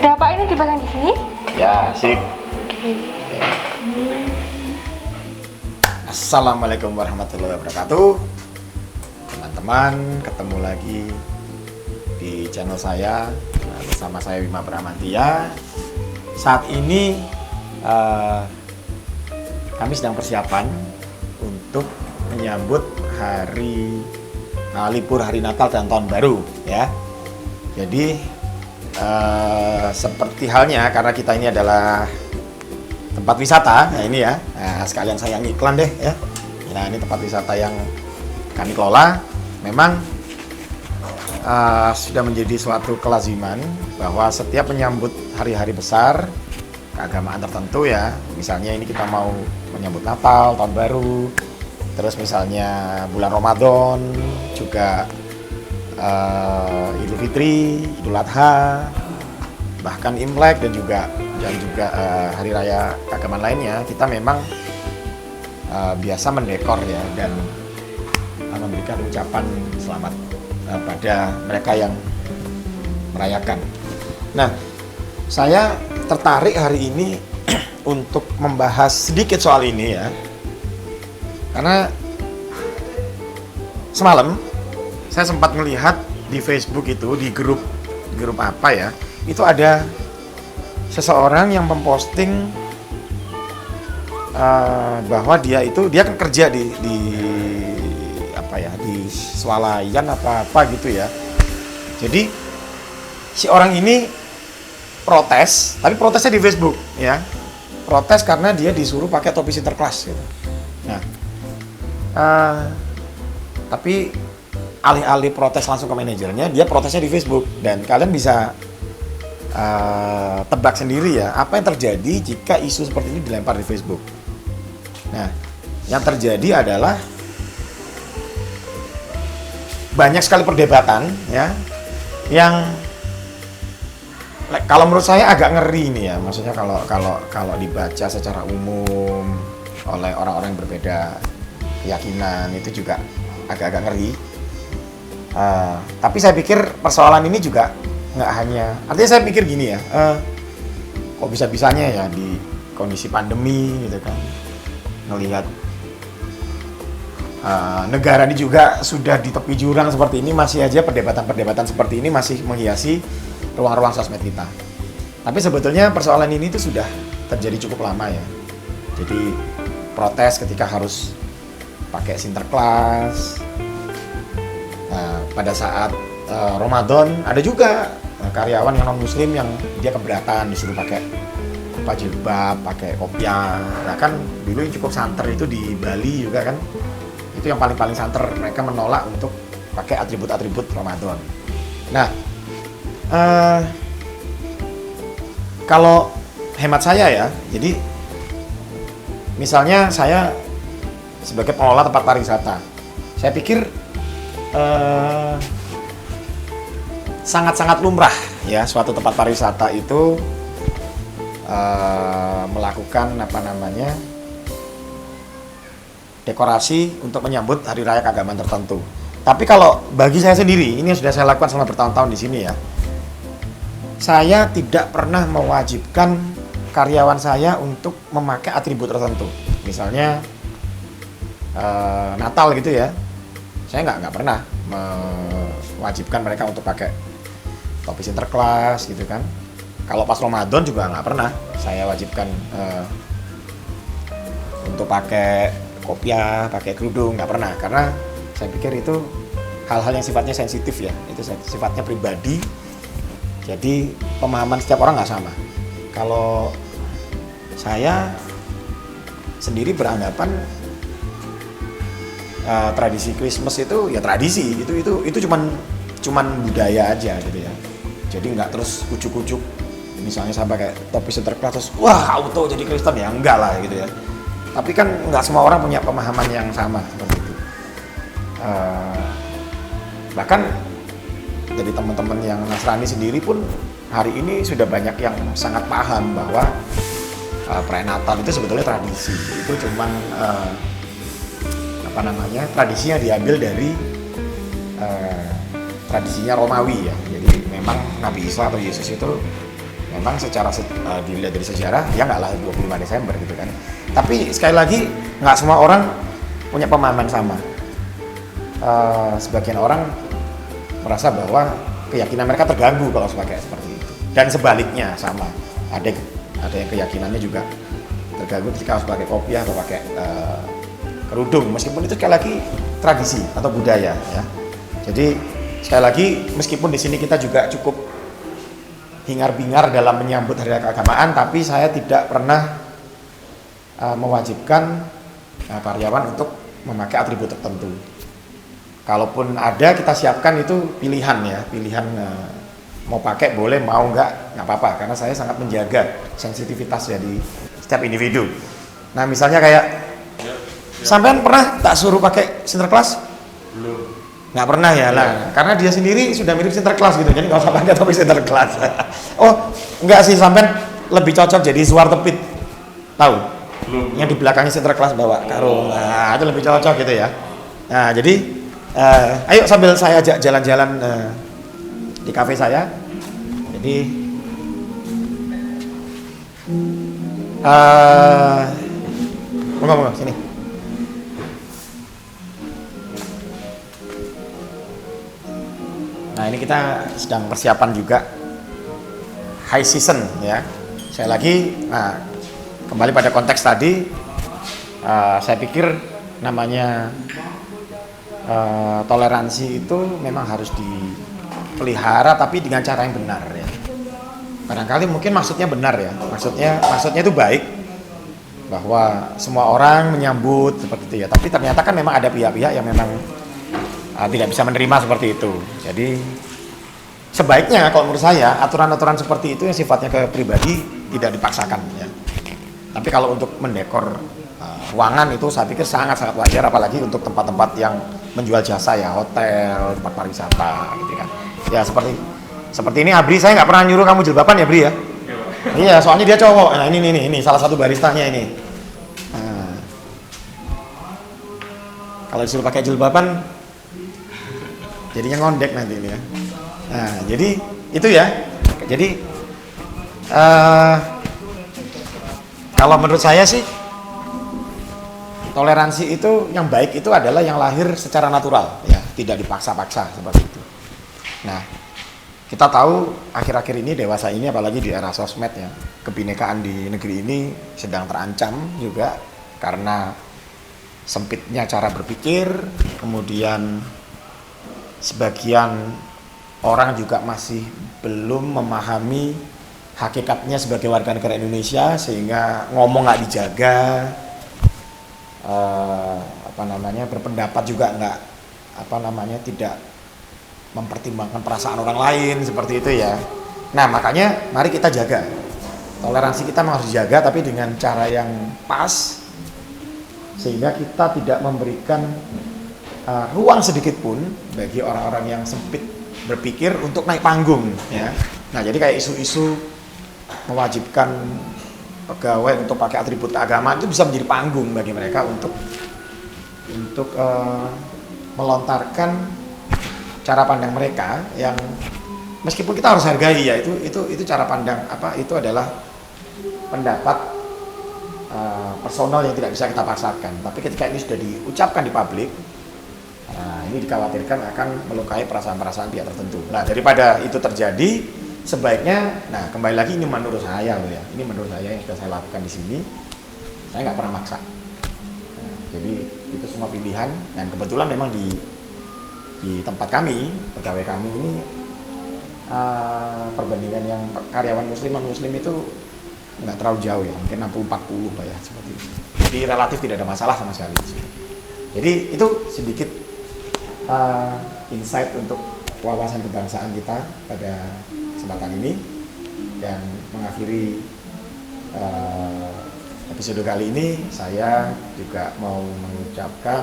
Sudah Pak ini dipasang di sini? Ya, sip. Oke. Assalamualaikum warahmatullahi wabarakatuh. Teman-teman, ketemu lagi di channel saya bersama saya Wima Pramantia. Saat ini kami sedang persiapan untuk menyambut hari libur hari Natal dan Tahun Baru ya. Jadi seperti halnya karena kita ini adalah tempat wisata, nah ini ya, nah, sekalian saya ngiklan deh ya. Nah ini tempat wisata yang kami kelola. Memang sudah menjadi suatu kelaziman bahwa setiap menyambut hari-hari besar keagamaan tertentu ya, misalnya ini kita mau menyambut Natal, Tahun Baru, terus misalnya bulan Ramadan, juga Idul Fitri, Idul Adha, bahkan Imlek dan juga hari raya keagamaan lainnya, kita memang biasa mendekor ya dan memberikan ucapan selamat pada mereka yang merayakan. Nah, saya tertarik hari ini untuk membahas sedikit soal ini ya, karena semalam saya sempat melihat di Facebook itu, di grup apa ya, itu ada seseorang yang memposting bahwa dia kan kerja di apa ya, di swalayan apa gitu ya. Jadi si orang ini protes, tapi protesnya di Facebook ya, protes karena dia disuruh pakai topi Sinterklas gitu. Nah, tapi alih-alih protes langsung ke manajernya, dia protesnya di Facebook. Dan kalian bisa tebak sendiri ya, apa yang terjadi jika isu seperti ini dilempar di Facebook. Nah, yang terjadi adalah banyak sekali perdebatan ya, yang kalau menurut saya agak ngeri nih ya. Maksudnya kalau dibaca secara umum oleh orang-orang yang berbeda keyakinan, itu juga agak-agak ngeri. Tapi saya pikir persoalan ini juga nggak hanya, artinya saya pikir gini ya, kok bisa-bisanya ya di kondisi pandemi gitu kan, ngelihat negara ini juga sudah di tepi jurang seperti ini, masih aja perdebatan-perdebatan seperti ini masih menghiasi ruang-ruang sosmed kita. Tapi sebetulnya persoalan ini tuh sudah terjadi cukup lama ya. Jadi protes ketika harus pakai Sinterklas. Nah, pada saat Ramadan ada juga karyawan yang non muslim yang dia keberatan disuruh pakai jilbab, pakai kopiah. Nah kan dulu yang cukup santer itu di Bali juga kan, itu yang paling santer, mereka menolak untuk pakai atribut-atribut Ramadan. Nah, kalau hemat saya ya, jadi misalnya saya sebagai pengelola tempat pariwisata, saya pikir sangat-sangat lumrah ya suatu tempat pariwisata itu melakukan dekorasi untuk menyambut hari raya keagamaan tertentu. Tapi kalau bagi saya sendiri, ini sudah saya lakukan selama bertahun-tahun di sini ya, saya tidak pernah mewajibkan karyawan saya untuk memakai atribut tertentu. Misalnya Natal gitu ya, saya nggak pernah mewajibkan mereka untuk pakai topi Sinterklas gitu kan. Kalau pas Ramadan juga nggak pernah saya wajibkan untuk pakai kopiah, pakai kerudung, nggak pernah, karena saya pikir itu hal-hal yang sifatnya sensitif ya, itu sifatnya pribadi. Jadi pemahaman setiap orang nggak sama. Kalau saya sendiri beranggapan tradisi Christmas itu ya tradisi, itu cuman budaya aja gitu ya. Jadi nggak terus ujuk-ujuk misalnya saya pakai topi Sinterklas terus wah auto jadi Kristen, ya enggak lah gitu ya. Tapi kan nggak semua orang punya pemahaman yang sama seperti itu. Bahkan dari teman-teman yang Nasrani sendiri pun hari ini sudah banyak yang sangat paham bahwa perayaan Natal itu sebetulnya tradisi. Itu cuman tradisinya diambil dari tradisinya Romawi ya. Jadi memang Nabi Isa atau Yesus itu Memang dilihat dari sejarah ya nggak lahir 25 Desember gitu kan. Tapi sekali lagi nggak semua orang punya pemahaman sama. Sebagian orang merasa bahwa keyakinan mereka terganggu kalau pakai seperti itu. Dan sebaliknya sama. Ada yang keyakinannya juga terganggu ketika harus pakai kopiah atau pakai kerudung. Meskipun itu sekali lagi tradisi atau budaya ya. Jadi sekali lagi meskipun di sini kita juga cukup hingar-bingar dalam menyambut hari keagamaan, tapi saya tidak pernah mewajibkan karyawan untuk memakai atribut tertentu. Kalaupun ada kita siapkan itu pilihan ya, pilihan mau pakai boleh, mau nggak apa-apa, karena saya sangat menjaga sensitivitas dari setiap individu. Nah misalnya kayak sampean pernah tak suruh pakai Sinterklas? Belum. Nggak pernah ya lah, karena dia sendiri sudah mirip Sinterklas gitu, jadi nggak usah pakai topi Sinterklas. Oh nggak sih, sampean lebih cocok jadi Suar Tepit, tahu? Belum. Yang di belakangnya Sinterklas bawa karung, nah itu lebih cocok gitu ya. Nah jadi ayo sambil saya ajak jalan-jalan di kafe saya. Jadi monggo sini. Nah ini kita sedang persiapan juga high season ya. Saya lagi kembali pada konteks tadi, saya pikir namanya toleransi itu memang harus dipelihara tapi dengan cara yang benar ya. Barangkali mungkin maksudnya benar ya, maksudnya itu baik bahwa semua orang menyambut seperti itu ya. Tapi ternyata kan memang ada pihak-pihak yang memang tidak bisa menerima seperti itu. Jadi sebaiknya kalau menurut saya aturan-aturan seperti itu yang sifatnya ke pribadi tidak dipaksakan ya. Tapi kalau untuk mendekor ruangan itu saya pikir sangat-sangat wajar, apalagi untuk tempat-tempat yang menjual jasa ya, hotel, tempat pariwisata gitu kan. Ya seperti ini Abri, saya nggak pernah nyuruh kamu jilbaban ya Bri ya. Iya, soalnya dia cowok. Nah ini salah satu baristanya ini. Nah, kalau disuruh pakai jilbaban jadinya ngondek nanti ini ya. Nah, jadi itu ya. Jadi kalau menurut saya sih toleransi itu yang baik itu adalah yang lahir secara natural ya, tidak dipaksa-paksa seperti itu. Nah, kita tahu akhir-akhir ini dewasa ini apalagi di era sosmed ya, kebinekaan di negeri ini sedang terancam juga karena sempitnya cara berpikir, kemudian sebagian orang juga masih belum memahami hakikatnya sebagai warga negara Indonesia, sehingga ngomong nggak dijaga, berpendapat juga nggak tidak mempertimbangkan perasaan orang lain seperti itu ya. Nah makanya mari kita jaga toleransi, kita harus dijaga tapi dengan cara yang pas, sehingga kita tidak memberikan ruang sedikit pun bagi orang-orang yang sempit berpikir untuk naik panggung ya. Nah jadi kayak isu-isu mewajibkan pegawai untuk pakai atribut keagamaan itu bisa menjadi panggung bagi mereka untuk melontarkan cara pandang mereka yang meskipun kita harus hargai ya, itu cara pandang itu adalah pendapat personal yang tidak bisa kita paksakan. Tapi ketika ini sudah diucapkan di publik, nah ini dikhawatirkan akan melukai perasaan-perasaan pihak tertentu. Nah daripada itu terjadi, sebaiknya, nah kembali lagi ini menurut saya loh ya, ini menurut saya yang sudah saya lakukan di sini, saya nggak pernah maksa. Nah, jadi itu semua pilihan, dan kebetulan memang di tempat kami, pegawai kami ini perbandingan yang karyawan muslim non muslim itu nggak terlalu jauh ya, mungkin 60-40 lah ya seperti itu. Jadi relatif tidak ada masalah sama sekali. Jadi itu sedikit insight untuk wawasan kebangsaan kita pada kesempatan ini, dan mengakhiri episode kali ini saya juga mau mengucapkan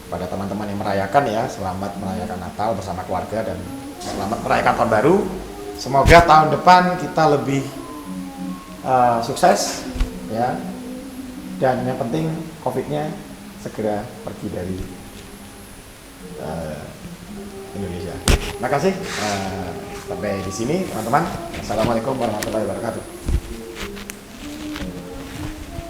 pada teman-teman yang merayakan ya, selamat merayakan Natal bersama keluarga dan selamat merayakan Tahun Baru. Semoga tahun depan kita lebih sukses ya, dan yang penting COVID-nya segera pergi dari Indonesia. Terima kasih. Sampai di sini teman-teman. Assalamualaikum warahmatullahi wabarakatuh.